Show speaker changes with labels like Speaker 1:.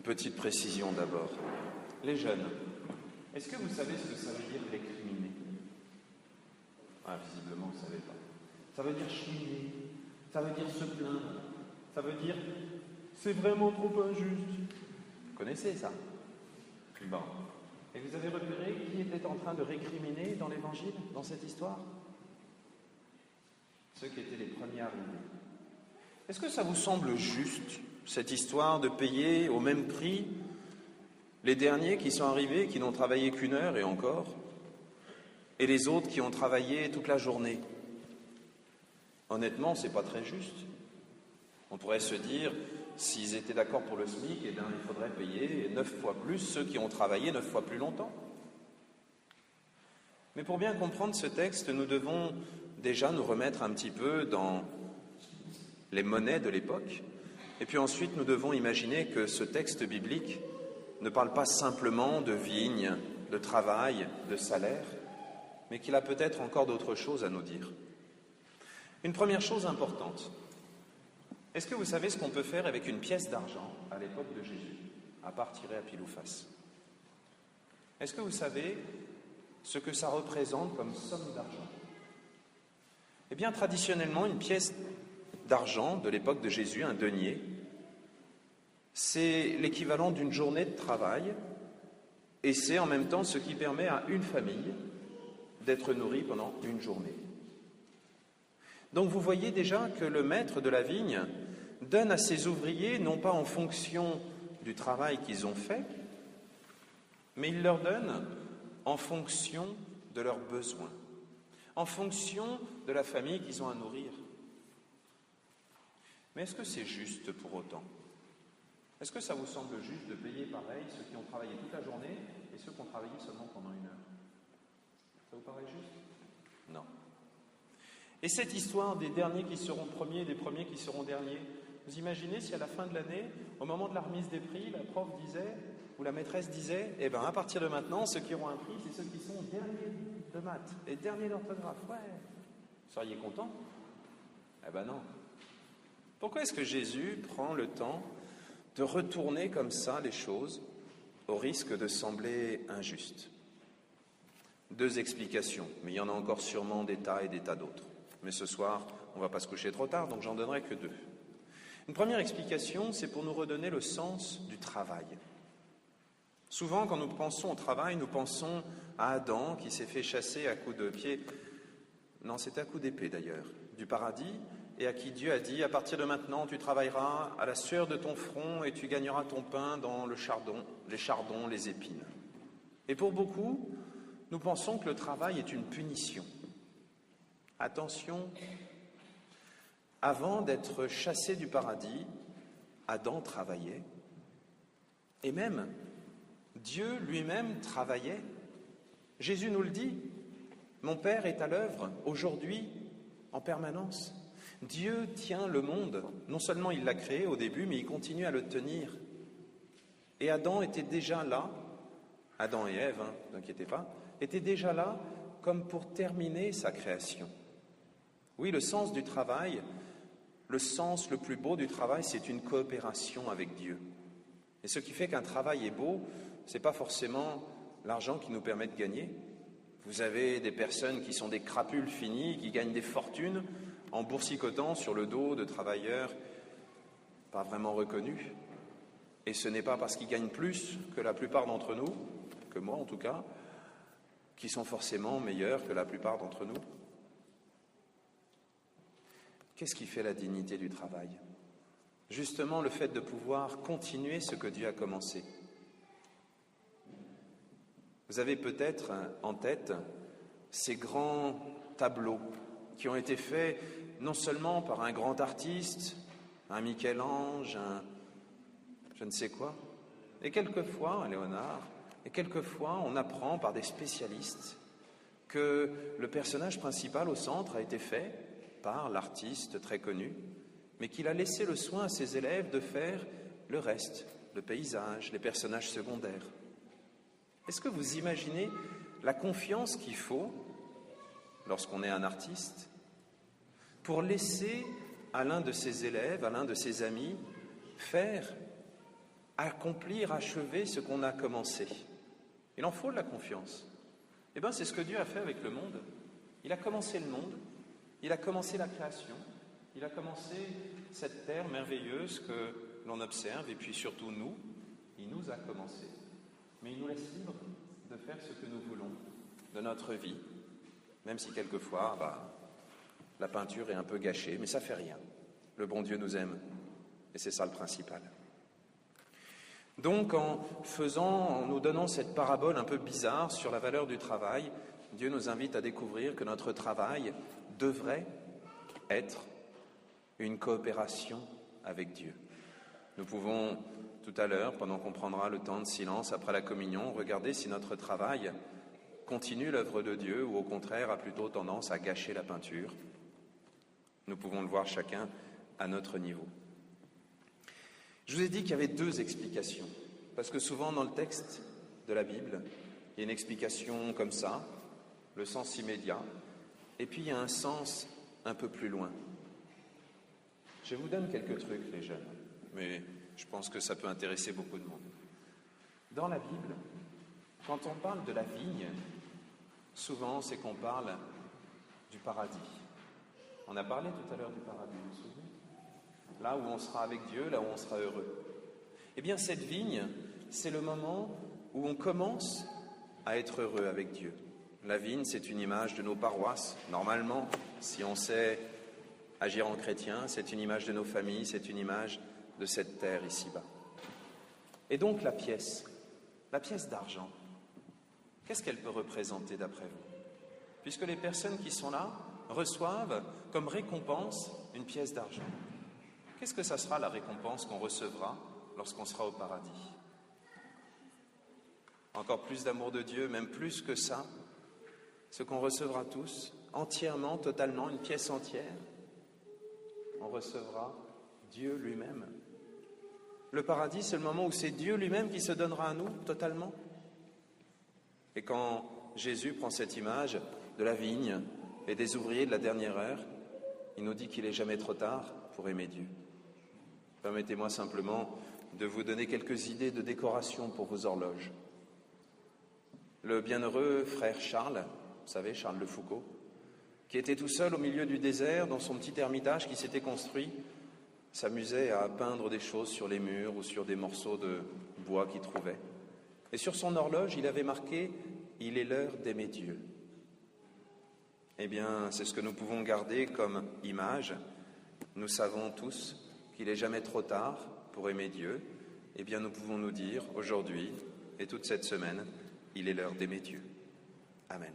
Speaker 1: petite précision d'abord. Les jeunes, est-ce que vous savez ce que ça veut dire récriminer? Ah, visiblement, vous ne savez pas. Ça veut dire chiner, ça veut dire se plaindre, ça veut dire c'est vraiment trop injuste. Vous connaissez ça? Bon. Et vous avez repéré qui était en train de récriminer dans l'Évangile, dans cette histoire? Ceux qui étaient les premiers arrivés. Est-ce que ça vous semble juste, cette histoire de payer au même prix les derniers qui sont arrivés, qui n'ont travaillé qu'une heure et encore, et les autres qui ont travaillé toute la journée? Honnêtement, c'est pas très juste. On pourrait se dire, s'ils étaient d'accord pour le SMIC, eh bien, il faudrait payer 9 fois plus ceux qui ont travaillé 9 fois plus longtemps. Mais pour bien comprendre ce texte, nous devons déjà nous remettre un petit peu dans les monnaies de l'époque. Et puis ensuite, nous devons imaginer que ce texte biblique ne parle pas simplement de vignes, de travail, de salaire, mais qu'il a peut-être encore d'autres choses à nous dire. Une première chose importante. Est-ce que vous savez ce qu'on peut faire avec une pièce d'argent à l'époque de Jésus, à part tirer à pile ou face? Est-ce que vous savez ce que ça représente comme somme d'argent? Eh bien, traditionnellement, une pièce d'argent de l'époque de Jésus, un denier, c'est l'équivalent d'une journée de travail et c'est en même temps ce qui permet à une famille d'être nourrie pendant une journée. Donc vous voyez déjà que le maître de la vigne donne à ses ouvriers, non pas en fonction du travail qu'ils ont fait, mais il leur donne en fonction de leurs besoins, en fonction de la famille qu'ils ont à nourrir. Mais est-ce que c'est juste pour autant? Est-ce que ça vous semble juste de payer pareil ceux qui ont travaillé toute la journée et ceux qui ont travaillé seulement pendant une heure? Ça vous paraît juste? Non. Et cette histoire des derniers qui seront premiers et des premiers qui seront derniers, vous imaginez si à la fin de l'année, au moment de la remise des prix, la prof disait, ou la maîtresse disait, eh bien à partir de maintenant, ceux qui auront un prix, c'est ceux qui sont derniers de maths et derniers d'orthographe. Ouais, vous seriez content? Eh ben non. Pourquoi est-ce que Jésus prend le temps de retourner comme ça les choses au risque de sembler injuste? Deux explications, mais il y en a encore sûrement des tas et des tas d'autres. Mais ce soir, on ne va pas se coucher trop tard, donc j'en donnerai que deux. Une première explication, c'est pour nous redonner le sens du travail. Souvent, quand nous pensons au travail, nous pensons à Adam qui s'est fait chasser à coups de pied, non, c'était à coups d'épée d'ailleurs, du paradis, et à qui Dieu a dit, à partir de maintenant, tu travailleras à la sueur de ton front et tu gagneras ton pain dans les chardons, les épines. Et pour beaucoup, nous pensons que le travail est une punition. Attention, avant d'être chassé du paradis, Adam travaillait, et même Dieu lui-même travaillait. Jésus nous le dit, mon Père est à l'œuvre aujourd'hui en permanence. Dieu tient le monde, non seulement il l'a créé au début, mais il continue à le tenir. Et Adam était déjà là, Adam et Ève, ne vous inquiétez pas, étaient déjà là comme pour terminer sa création. Oui, le sens du travail, le sens le plus beau du travail, c'est une coopération avec Dieu. Et ce qui fait qu'un travail est beau, ce n'est pas forcément l'argent qui nous permet de gagner. Vous avez des personnes qui sont des crapules finis, qui gagnent des fortunes en boursicotant sur le dos de travailleurs pas vraiment reconnus. Et ce n'est pas parce qu'ils gagnent plus que la plupart d'entre nous, que moi en tout cas, qui sont forcément meilleurs que la plupart d'entre nous. Qu'est-ce qui fait la dignité du travail? Justement, le fait de pouvoir continuer ce que Dieu a commencé. Vous avez peut-être en tête ces grands tableaux qui ont été faits non seulement par un grand artiste, un Michel-Ange, un je ne sais quoi, et quelquefois un Léonard, et quelquefois on apprend par des spécialistes que le personnage principal au centre a été fait par l'artiste très connu, mais qu'il a laissé le soin à ses élèves de faire le reste, le paysage, les personnages secondaires. Est-ce que vous imaginez la confiance qu'il faut, lorsqu'on est un artiste, pour laisser à l'un de ses élèves, à l'un de ses amis, faire accomplir, achever ce qu'on a commencé. Il en faut de la confiance. Eh bien, c'est ce que Dieu a fait avec le monde. Il a commencé le monde, il a commencé la création, il a commencé cette terre merveilleuse que l'on observe, et puis surtout nous, il nous a commencé. Mais il nous laisse libres de faire ce que nous voulons de notre vie, même si quelquefois, la peinture est un peu gâchée, mais ça fait rien. Le bon Dieu nous aime, et c'est ça le principal. Donc, en nous donnant cette parabole un peu bizarre sur la valeur du travail, Dieu nous invite à découvrir que notre travail devrait être une coopération avec Dieu. Nous pouvons, tout à l'heure, pendant qu'on prendra le temps de silence après la communion, regarder si notre travail continue l'œuvre de Dieu ou au contraire a plutôt tendance à gâcher la peinture. Nous pouvons le voir chacun à notre niveau. Je vous ai dit qu'il y avait deux explications, parce que souvent dans le texte de la Bible, il y a une explication comme ça, le sens immédiat, et puis il y a un sens un peu plus loin. Je vous donne quelques trucs, les jeunes, mais je pense que ça peut intéresser beaucoup de monde. Dans la Bible, quand on parle de la vigne, souvent c'est qu'on parle du paradis. On a parlé tout à l'heure du paradis, vous vous souvenez ? Là où on sera avec Dieu, là où on sera heureux. Eh bien, cette vigne, c'est le moment où on commence à être heureux avec Dieu. La vigne, c'est une image de nos paroisses. Normalement, si on sait agir en chrétien, c'est une image de nos familles, c'est une image de cette terre ici-bas. Et donc la pièce d'argent, qu'est-ce qu'elle peut représenter d'après vous ? Puisque les personnes qui sont là reçoivent comme récompense une pièce d'argent. Qu'est-ce que ça sera la récompense qu'on recevra lorsqu'on sera au paradis ? Encore plus d'amour de Dieu, même plus que ça, ce qu'on recevra tous, entièrement, totalement, une pièce entière, on recevra Dieu lui-même. Le paradis, c'est le moment où c'est Dieu lui-même qui se donnera à nous, totalement. Et quand Jésus prend cette image de la vigne et des ouvriers de la dernière heure, il nous dit qu'il n'est jamais trop tard pour aimer Dieu. Permettez-moi simplement de vous donner quelques idées de décoration pour vos horloges. Le bienheureux frère Charles, vous savez, Charles de Foucauld, qui était tout seul au milieu du désert, dans son petit ermitage qui s'était construit, s'amusait à peindre des choses sur les murs ou sur des morceaux de bois qu'il trouvait. Et sur son horloge, il avait marqué « Il est l'heure d'aimer Dieu ». Eh bien, c'est ce que nous pouvons garder comme image. Nous savons tous qu'il n'est jamais trop tard pour aimer Dieu. Eh bien, nous pouvons nous dire aujourd'hui et toute cette semaine, il est l'heure d'aimer Dieu. Amen.